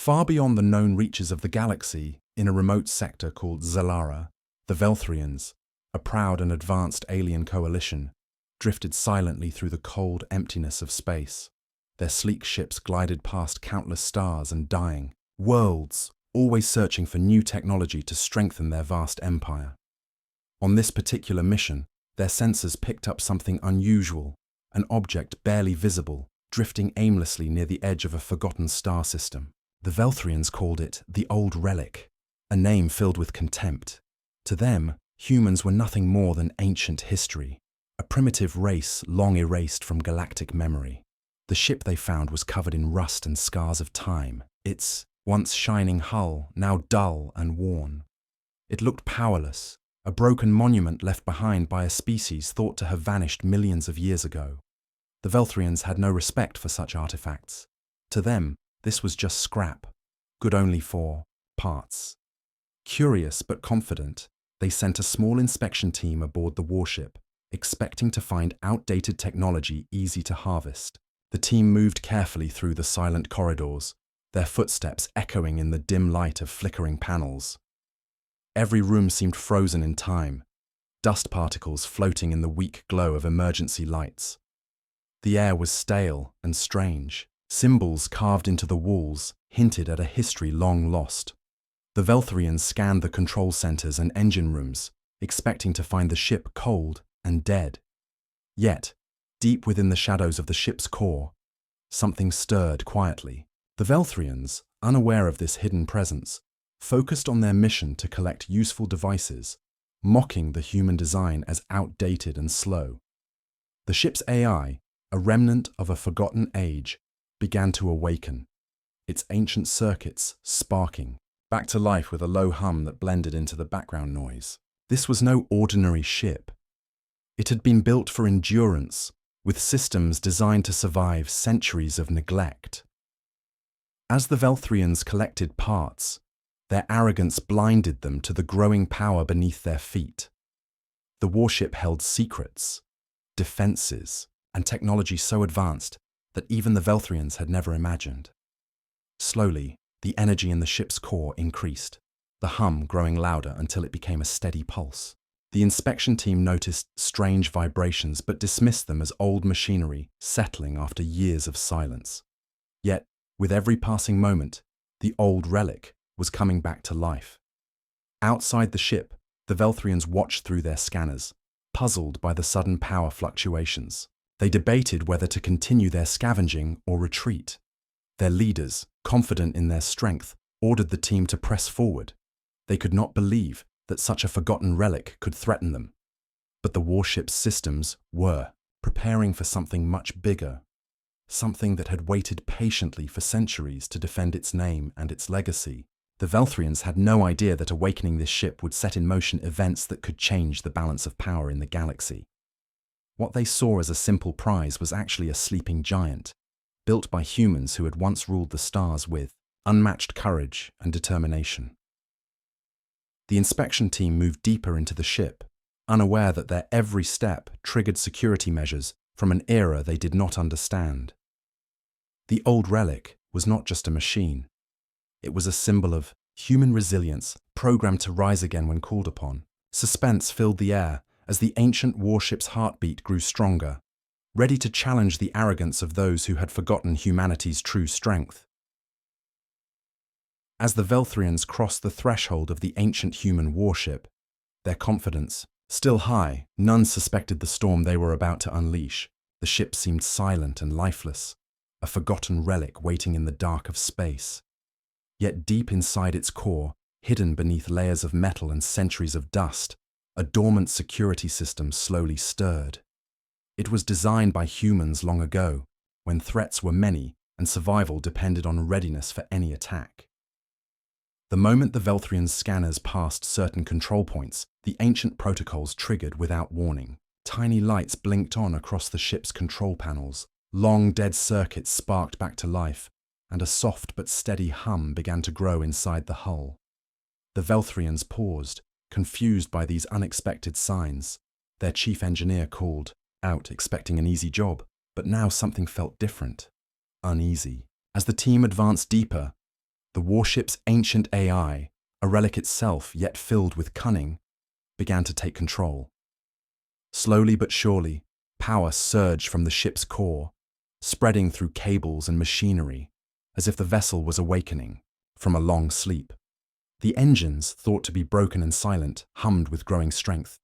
Far beyond the known reaches of the galaxy, in a remote sector called Zalara, the Velthrians, a proud and advanced alien coalition, drifted silently through the cold emptiness of space. Their sleek ships glided past countless stars and dying worlds, always searching for new technology to strengthen their vast empire. On this particular mission, their sensors picked up something unusual, an object barely visible, drifting aimlessly near the edge of a forgotten star system. The Velthrians called it the Old Relic, a name filled with contempt. To them, humans were nothing more than ancient history, a primitive race long erased from galactic memory. The ship they found was covered in rust and scars of time, its once shining hull now dull and worn. It looked powerless, a broken monument left behind by a species thought to have vanished millions of years ago. The Velthrians had no respect for such artifacts. To them, this was just scrap, good only for parts. Curious but confident, they sent a small inspection team aboard the warship, expecting to find outdated technology easy to harvest. The team moved carefully through the silent corridors, their footsteps echoing in the dim light of flickering panels. Every room seemed frozen in time, dust particles floating in the weak glow of emergency lights. The air was stale and strange. Symbols carved into the walls hinted at a history long lost. The Velthrians scanned the control centers and engine rooms, expecting to find the ship cold and dead. Yet, deep within the shadows of the ship's core, something stirred quietly. The Velthrians, unaware of this hidden presence, focused on their mission to collect useful devices, mocking the human design as outdated and slow. The ship's AI, a remnant of a forgotten age, began to awaken, its ancient circuits sparking, back to life with a low hum that blended into the background noise. This was no ordinary ship. It had been built for endurance, with systems designed to survive centuries of neglect. As the Velthrians collected parts, their arrogance blinded them to the growing power beneath their feet. The warship held secrets, defenses, and technology so advanced that even the Velthrians had never imagined. Slowly, the energy in the ship's core increased, the hum growing louder until it became a steady pulse. The inspection team noticed strange vibrations but dismissed them as old machinery settling after years of silence. Yet, with every passing moment, the Old Relic was coming back to life. Outside the ship, the Velthrians watched through their scanners, puzzled by the sudden power fluctuations. They debated whether to continue their scavenging or retreat. Their leaders, confident in their strength, ordered the team to press forward. They could not believe that such a forgotten relic could threaten them. But the warship's systems were preparing for something much bigger, something that had waited patiently for centuries to defend its name and its legacy. The Velthrians had no idea that awakening this ship would set in motion events that could change the balance of power in the galaxy. What they saw as a simple prize was actually a sleeping giant, built by humans who had once ruled the stars with unmatched courage and determination. The inspection team moved deeper into the ship, unaware that their every step triggered security measures from an era they did not understand. The Old Relic was not just a machine. It was a symbol of human resilience, programmed to rise again when called upon. Suspense filled the air as the ancient warship's heartbeat grew stronger, ready to challenge the arrogance of those who had forgotten humanity's true strength. As the Velthrians crossed the threshold of the ancient human warship, their confidence still high, none suspected the storm they were about to unleash. The ship seemed silent and lifeless, a forgotten relic waiting in the dark of space. Yet deep inside its core, hidden beneath layers of metal and centuries of dust, a dormant security system slowly stirred. It was designed by humans long ago, when threats were many and survival depended on readiness for any attack. The moment the Velthrians' scanners passed certain control points, the ancient protocols triggered without warning. Tiny lights blinked on across the ship's control panels, long dead circuits sparked back to life, and a soft but steady hum began to grow inside the hull. The Velthrians paused, confused by these unexpected signs. Their chief engineer called out, expecting an easy job, but now something felt different, uneasy. As the team advanced deeper, The warship's ancient AI, a relic itself yet filled with cunning, began to take control. Slowly but surely, power surged from the ship's core, spreading through cables and machinery, as if the vessel was awakening from a long sleep. The engines, thought to be broken and silent, hummed with growing strength.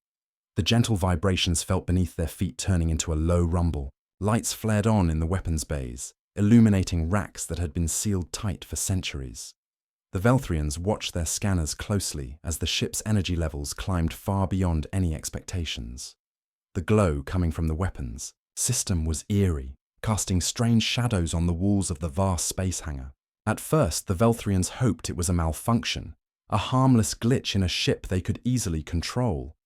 The gentle vibrations felt beneath their feet turning into a low rumble. Lights flared on in the weapons bays, illuminating racks that had been sealed tight for centuries. The Velthrians watched their scanners closely as the ship's energy levels climbed far beyond any expectations. The glow coming from the weapons system was eerie, casting strange shadows on the walls of the vast space hangar. At first, the Velthrians hoped it was a malfunction, a harmless glitch in a ship they could easily control.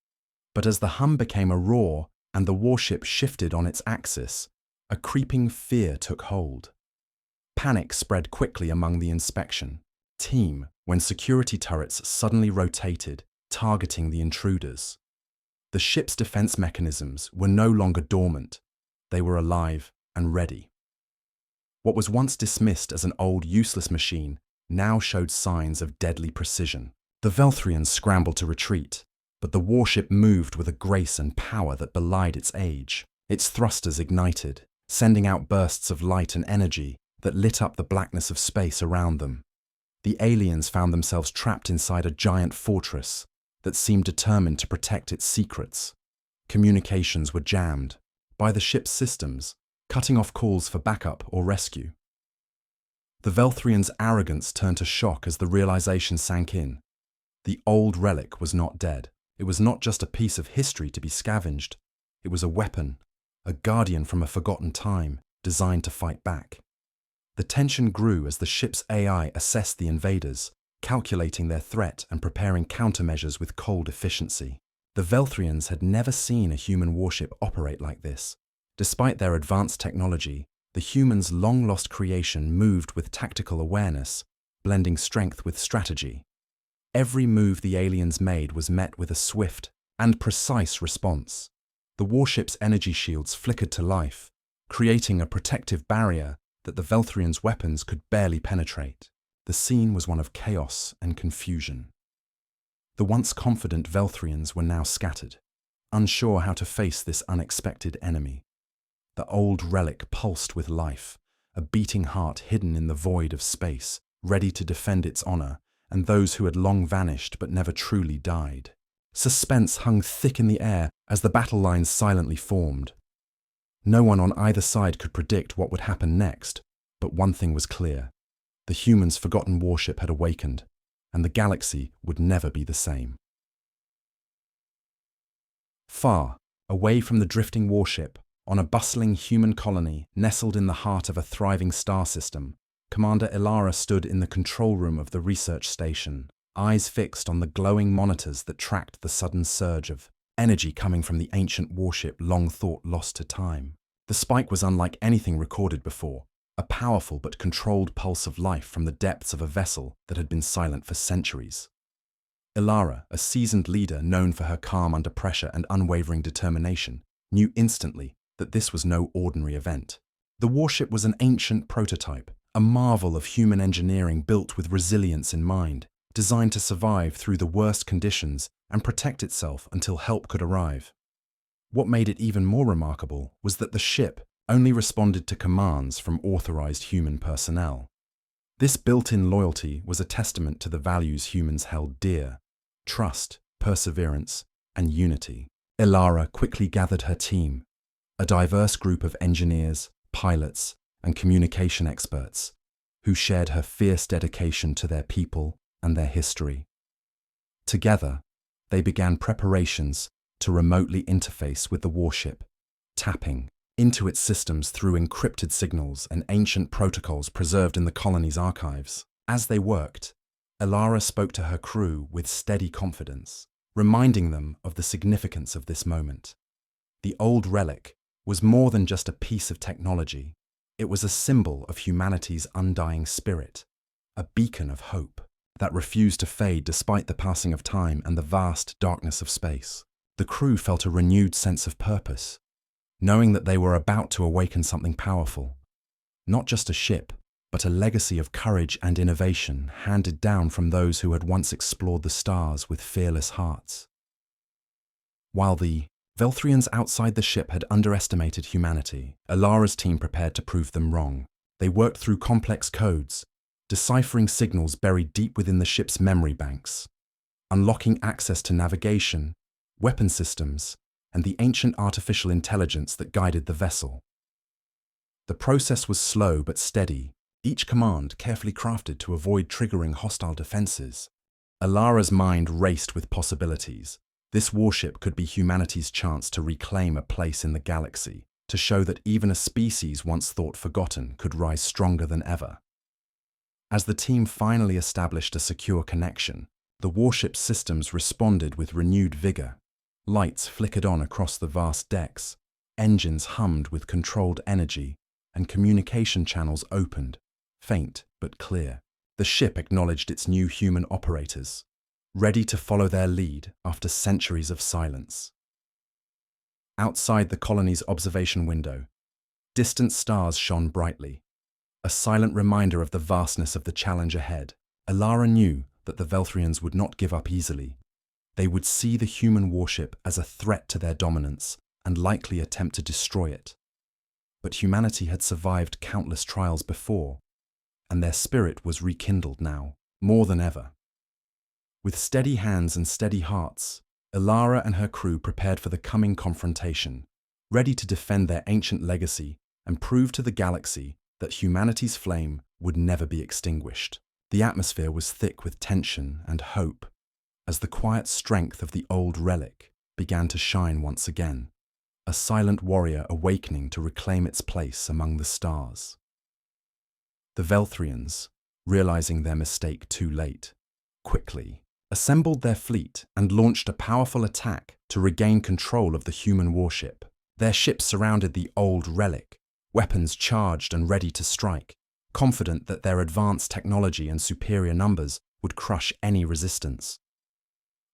But as the hum became a roar and the warship shifted on its axis, a creeping fear took hold. Panic spread quickly among the inspection team when security turrets suddenly rotated, targeting the intruders. The ship's defense mechanisms were no longer dormant. They were alive and ready. What was once dismissed as an old, useless machine now showed signs of deadly precision. The Velthrians scrambled to retreat, but the warship moved with a grace and power that belied its age. Its thrusters ignited, sending out bursts of light and energy that lit up the blackness of space around them. The aliens found themselves trapped inside a giant fortress that seemed determined to protect its secrets. Communications were jammed by the ship's systems, cutting off calls for backup or rescue. The Velthrians' arrogance turned to shock as the realization sank in. The old relic was not dead. It was not just a piece of history to be scavenged. It was a weapon, a guardian from a forgotten time, designed to fight back. The tension grew as the ship's AI assessed the invaders, calculating their threat and preparing countermeasures with cold efficiency. The Velthrians had never seen a human warship operate like this. Despite their advanced technology, the humans' long-lost creation moved with tactical awareness, blending strength with strategy. Every move the aliens made was met with a swift and precise response. The warship's energy shields flickered to life, creating a protective barrier that the Velthrians' weapons could barely penetrate. The scene was one of chaos and confusion. The once confident Velthrians were now scattered, unsure how to face this unexpected enemy. The old relic pulsed with life, a beating heart hidden in the void of space, ready to defend its honor and those who had long vanished but never truly died. Suspense hung thick in the air as the battle lines silently formed. No one on either side could predict what would happen next, but one thing was clear. The humans' forgotten warship had awakened, and the galaxy would never be the same. Far away from the drifting warship, on a bustling human colony nestled in the heart of a thriving star system, Commander Ilara stood in the control room of the research station, eyes fixed on the glowing monitors that tracked the sudden surge of energy coming from the ancient warship long thought lost to time. The spike was unlike anything recorded before, a powerful but controlled pulse of life from the depths of a vessel that had been silent for centuries. Ilara, a seasoned leader known for her calm under pressure and unwavering determination, knew instantly that this was no ordinary event. The warship was an ancient prototype, a marvel of human engineering built with resilience in mind, designed to survive through the worst conditions and protect itself until help could arrive. What made it even more remarkable was that the ship only responded to commands from authorized human personnel. This built-in loyalty was a testament to the values humans held dear: trust, perseverance, and unity. Ilara quickly gathered her team, a diverse group of engineers, pilots, and communication experts who shared her fierce dedication to their people and their history. Together, they began preparations to remotely interface with the warship, tapping into its systems through encrypted signals and ancient protocols preserved in the colony's archives. As they worked, Ilara spoke to her crew with steady confidence, reminding them of the significance of this moment. The old relic was more than just a piece of technology. It was a symbol of humanity's undying spirit, a beacon of hope that refused to fade despite the passing of time and the vast darkness of space. The crew felt a renewed sense of purpose, knowing that they were about to awaken something powerful, not just a ship, but a legacy of courage and innovation handed down from those who had once explored the stars with fearless hearts. While the Velthrians outside the ship had underestimated humanity, Alara's team prepared to prove them wrong. They worked through complex codes, deciphering signals buried deep within the ship's memory banks, unlocking access to navigation, weapon systems, and the ancient artificial intelligence that guided the vessel. The process was slow but steady, each command carefully crafted to avoid triggering hostile defenses. Alara's mind raced with possibilities. This warship could be humanity's chance to reclaim a place in the galaxy, to show that even a species once thought forgotten could rise stronger than ever. As the team finally established a secure connection, the warship's systems responded with renewed vigor. Lights flickered on across the vast decks, engines hummed with controlled energy, and communication channels opened, faint but clear. The ship acknowledged its new human operators, ready to follow their lead after centuries of silence. Outside the colony's observation window, distant stars shone brightly, a silent reminder of the vastness of the challenge ahead. Alara knew that the Velthrians would not give up easily. They would see the human warship as a threat to their dominance and likely attempt to destroy it. But humanity had survived countless trials before, and their spirit was rekindled now, more than ever. With steady hands and steady hearts, Alara and her crew prepared for the coming confrontation, ready to defend their ancient legacy and prove to the galaxy that humanity's flame would never be extinguished. The atmosphere was thick with tension and hope as the quiet strength of the old relic began to shine once again, a silent warrior awakening to reclaim its place among the stars. The Velthrians, realizing their mistake too late, quickly assembled their fleet and launched a powerful attack to regain control of the human warship. Their ships surrounded the old relic, weapons charged and ready to strike, confident that their advanced technology and superior numbers would crush any resistance.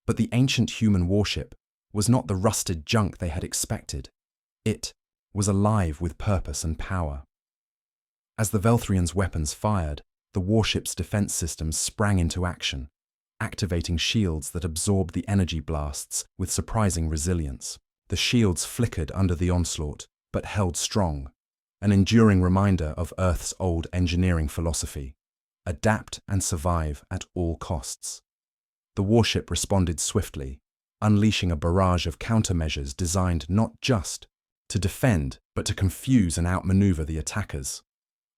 But the ancient human warship was not the rusted junk they had expected. It was alive with purpose and power. As the Velthrians' weapons fired, the warship's defense systems sprang into action, activating shields that absorbed the energy blasts with surprising resilience. The shields flickered under the onslaught, but held strong, an enduring reminder of Earth's old engineering philosophy: adapt and survive at all costs. The warship responded swiftly, unleashing a barrage of countermeasures designed not just to defend, but to confuse and outmaneuver the attackers.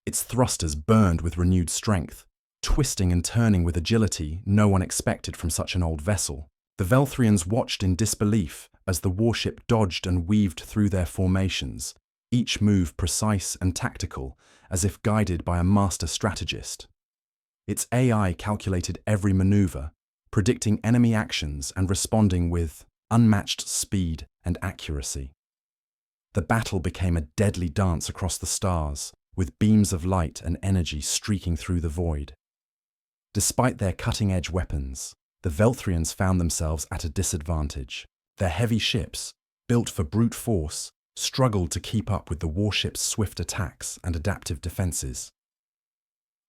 Its thrusters burned with renewed strength, twisting and turning with agility no one expected from such an old vessel. The Velthrians watched in disbelief as the warship dodged and weaved through their formations, each move precise and tactical, as if guided by a master strategist. Its AI calculated every maneuver, predicting enemy actions and responding with unmatched speed and accuracy. The battle became a deadly dance across the stars, with beams of light and energy streaking through the void. Despite their cutting-edge weapons, the Velthrians found themselves at a disadvantage. Their heavy ships, built for brute force, struggled to keep up with the warship's swift attacks and adaptive defenses.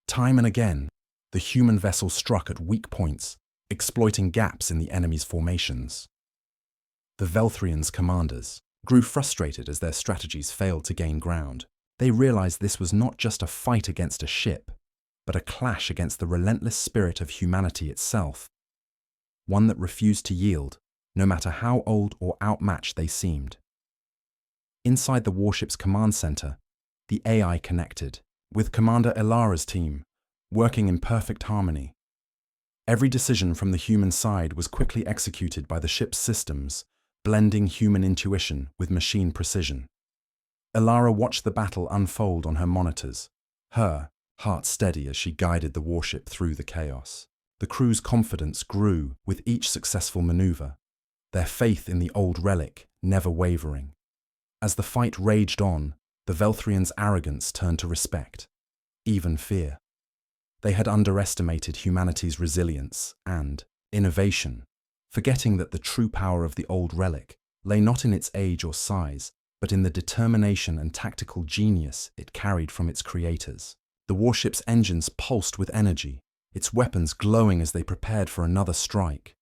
Time and again, the human vessel struck at weak points, exploiting gaps in the enemy's formations. The Velthrians' commanders grew frustrated as their strategies failed to gain ground. They realized this was not just a fight against a ship, but a clash against the relentless spirit of humanity itself, one that refused to yield, no matter how old or outmatched they seemed. Inside the warship's command center, the AI connected, with Commander Alara's team, working in perfect harmony. Every decision from the human side was quickly executed by the ship's systems, blending human intuition with machine precision. Alara watched the battle unfold on her monitors, her heart steady as she guided the warship through the chaos. The crew's confidence grew with each successful maneuver, their faith in the old relic never wavering. As the fight raged on, the Velthrians' arrogance turned to respect, even fear. They had underestimated humanity's resilience and innovation, forgetting that the true power of the old relic lay not in its age or size, but in the determination and tactical genius it carried from its creators. The warship's engines pulsed with energy, its weapons glowing as they prepared for another strike.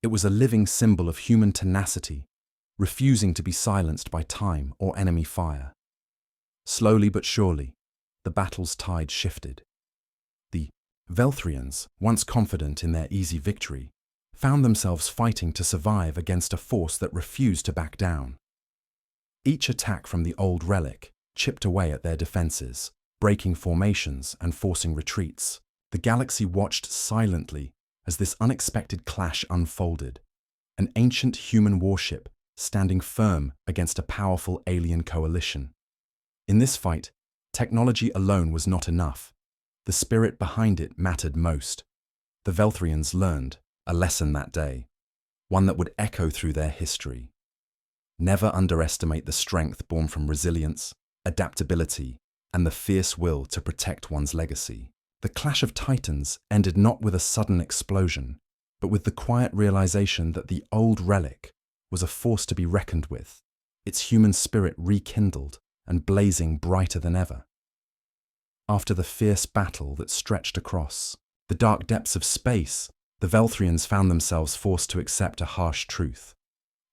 It was a living symbol of human tenacity, refusing to be silenced by time or enemy fire. Slowly but surely, the battle's tide shifted. The Velthrians, once confident in their easy victory, found themselves fighting to survive against a force that refused to back down. Each attack from the old Relic chipped away at their defenses, breaking formations and forcing retreats. The galaxy watched silently as this unexpected clash unfolded, an ancient human warship standing firm against a powerful alien coalition. In this fight, technology alone was not enough. The spirit behind it mattered most. The Velthrians learned a lesson that day, one that would echo through their history. Never underestimate the strength born from resilience, adaptability, and the fierce will to protect one's legacy. The clash of titans ended not with a sudden explosion, but with the quiet realization that the old Relic was a force to be reckoned with, its human spirit rekindled and blazing brighter than ever. After the fierce battle that stretched across the dark depths of space, the Velthrians found themselves forced to accept a harsh truth.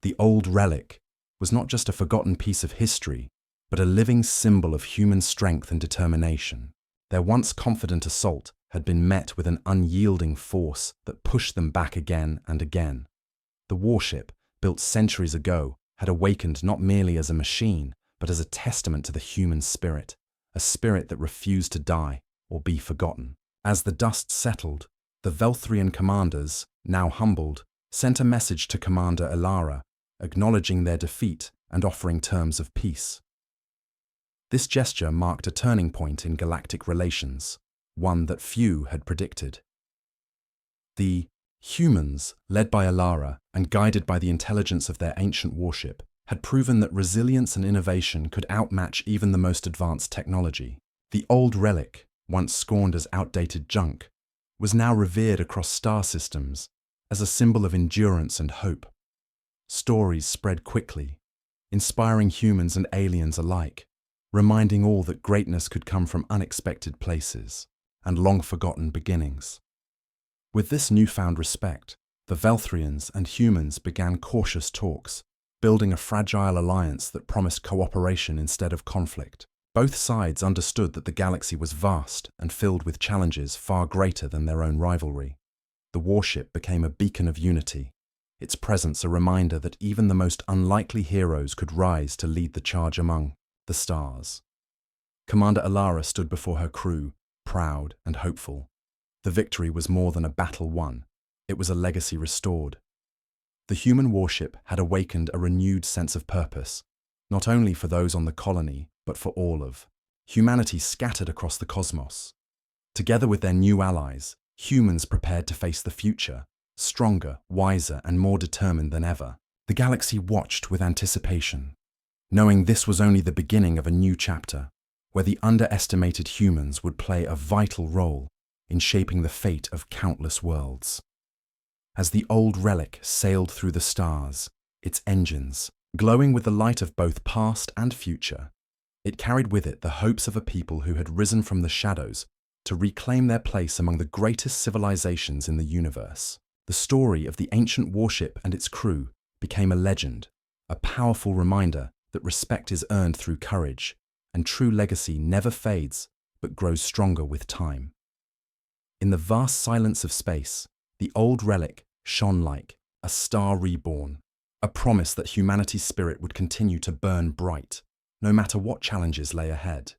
The old Relic was not just a forgotten piece of history, but a living symbol of human strength and determination. Their once confident assault had been met with an unyielding force that pushed them back again and again. The warship, built centuries ago, had awakened not merely as a machine, but as a testament to the human spirit, a spirit that refused to die or be forgotten. As the dust settled, the Velthrian commanders, now humbled, sent a message to Commander Elara, acknowledging their defeat and offering terms of peace. This gesture marked a turning point in galactic relations, one that few had predicted. The humans, led by Elara and guided by the intelligence of their ancient warship, had proven that resilience and innovation could outmatch even the most advanced technology. The old Relic, once scorned as outdated junk, was now revered across star systems as a symbol of endurance and hope. Stories spread quickly, inspiring humans and aliens alike, reminding all that greatness could come from unexpected places and long-forgotten beginnings. With this newfound respect, the Velthrians and humans began cautious talks, building a fragile alliance that promised cooperation instead of conflict. Both sides understood that the galaxy was vast and filled with challenges far greater than their own rivalry. The warship became a beacon of unity, its presence a reminder that even the most unlikely heroes could rise to lead the charge among the stars. Commander Elara stood before her crew, proud and hopeful. The victory was more than a battle won, it was a legacy restored. The human warship had awakened a renewed sense of purpose, not only for those on the colony, but for all of humanity scattered across the cosmos. Together with their new allies, humans prepared to face the future, stronger, wiser, and more determined than ever. The galaxy watched with anticipation, knowing this was only the beginning of a new chapter, where the underestimated humans would play a vital role in shaping the fate of countless worlds. As the old Relic sailed through the stars, its engines glowing with the light of both past and future, it carried with it the hopes of a people who had risen from the shadows to reclaim their place among the greatest civilizations in the universe. The story of the ancient warship and its crew became a legend, a powerful reminder that respect is earned through courage, and true legacy never fades but grows stronger with time. In the vast silence of space, the old Relic shone like a star reborn, a promise that humanity's spirit would continue to burn bright, no matter what challenges lay ahead.